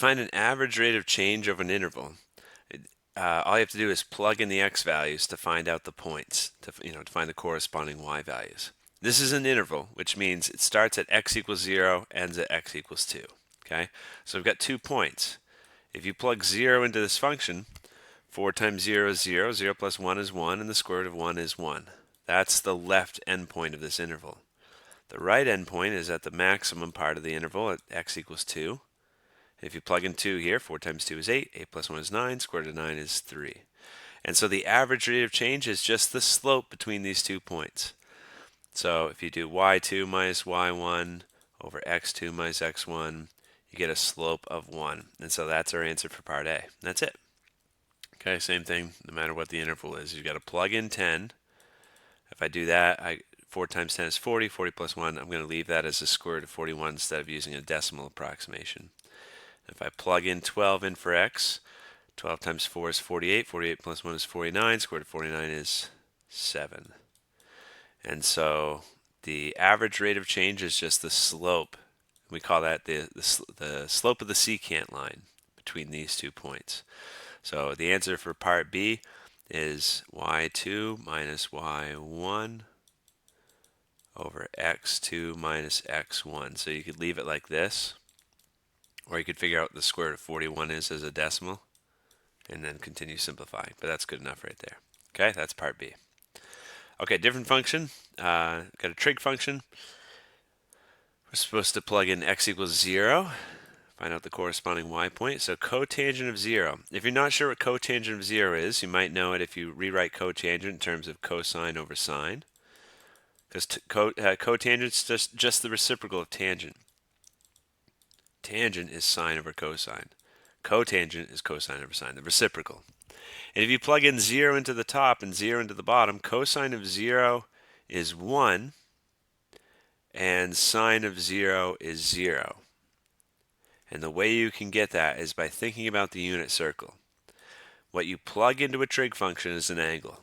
find an average rate of change of an interval, all you have to do is plug in the x values to find out the points, to find the corresponding y values. This is an interval, which means it starts at x equals 0, ends at x equals 2. Okay, so we've got 2 points. If you plug 0 into this function, 4 times 0 is 0, 0 plus 1 is 1, and the square root of 1 is 1. That's the left endpoint of this interval. The right endpoint is at the maximum part of the interval at x equals 2. If you plug in 2 here, 4 times 2 is 8, 8 plus 1 is 9, square root of 9 is 3. And so the average rate of change is just the slope between these 2 points. So if you do y2 minus y1 over x2 minus x1, you get a slope of 1. And so that's our answer for part A. That's it. Okay, same thing, no matter what the interval is. You've got to plug in 10. If I do that, 4 times 10 is 40, 40 plus 1, I'm going to leave that as the square root of 41 instead of using a decimal approximation. If I plug in 12 in for x, 12 times 4 is 48, 48 plus 1 is 49, square root of 49 is 7. And so the average rate of change is just the slope. We call that the slope of the secant line between these 2 points. So the answer for part B is y2 minus y1 over x2 minus x1. So you could leave it like this, or you could figure out what the square root of 41 is as a decimal and then continue simplifying. But that's good enough right there. Okay, that's part B. Okay, different function. Got a trig function. We're supposed to plug in x equals 0. Find out the corresponding y point. So cotangent of 0. If you're not sure what cotangent of 0 is, you might know it if you rewrite cotangent in terms of cosine over sine. Because cotangent is just the reciprocal of tangent. Tangent is sine over cosine. Cotangent is cosine over sine, the reciprocal. And if you plug in 0 into the top and 0 into the bottom, cosine of 0 is 1, and sine of 0 is 0. And the way you can get that is by thinking about the unit circle. What you plug into a trig function is an angle.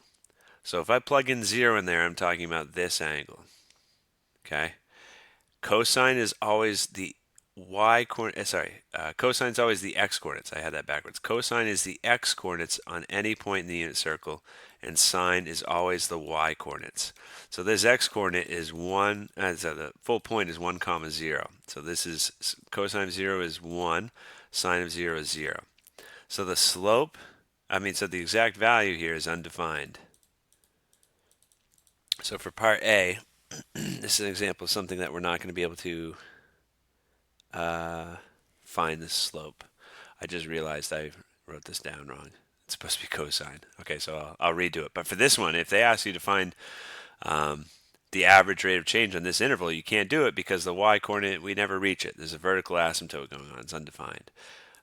So if I plug in 0 in there, I'm talking about this angle. Okay? Cosine is always the cosine is always the x coordinates. I had that backwards. Cosine is the x coordinates on any point in the unit circle, and sine is always the y coordinates. So this x coordinate is 1, so the full point is 1 comma 0. So this is cosine of 0 is 1, sine of 0 is 0. So the slope, so the exact value here is undefined. So for part A, this is an example of something that we're not going to be able to find the slope. I just realized I wrote this down wrong. It's supposed to be cosine. Okay, so I'll redo it. But for this one, if they ask you to find the average rate of change on this interval, you can't do it because the y-coordinate, we never reach it. There's a vertical asymptote going on. It's undefined.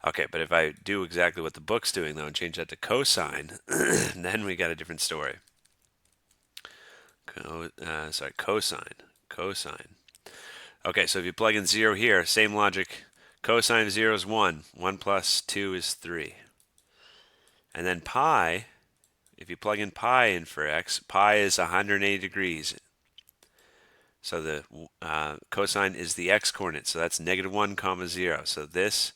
Okay, but if I do exactly what the book's doing, though, and change that to cosine, then we got a different story. Cosine. Okay, so if you plug in 0 here, same logic. Cosine of 0 is 1. 1 plus 2 is 3. And then pi, if you plug in pi in for x, pi is 180 degrees. So the cosine is the x coordinate, so that's negative 1 comma 0. So this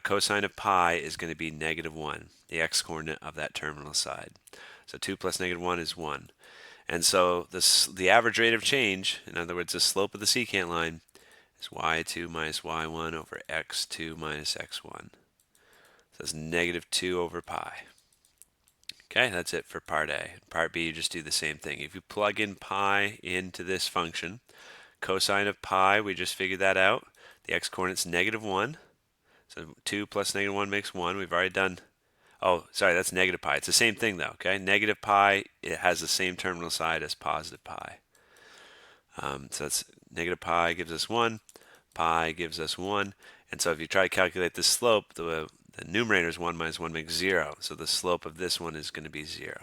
cosine of pi is going to be negative 1, the x coordinate of that terminal side. So 2 plus negative 1 is 1. And so the average rate of change, in other words, the slope of the secant line, is y2 minus y1 over x2 minus x1. So it's negative 2 over pi. Okay, that's it for part A. Part B, you just do the same thing. If you plug in pi into this function, cosine of pi, we just figured that out. The x-coordinate's negative 1. So 2 plus negative 1 makes 1. We've already done... Oh, sorry, that's negative pi. It's the same thing, though, okay? Negative pi, it has the same terminal side as positive pi. So that's negative pi gives us 1. Pi gives us 1. And so if you try to calculate the slope, the numerator is 1 minus 1 makes 0. So the slope of this one is going to be 0.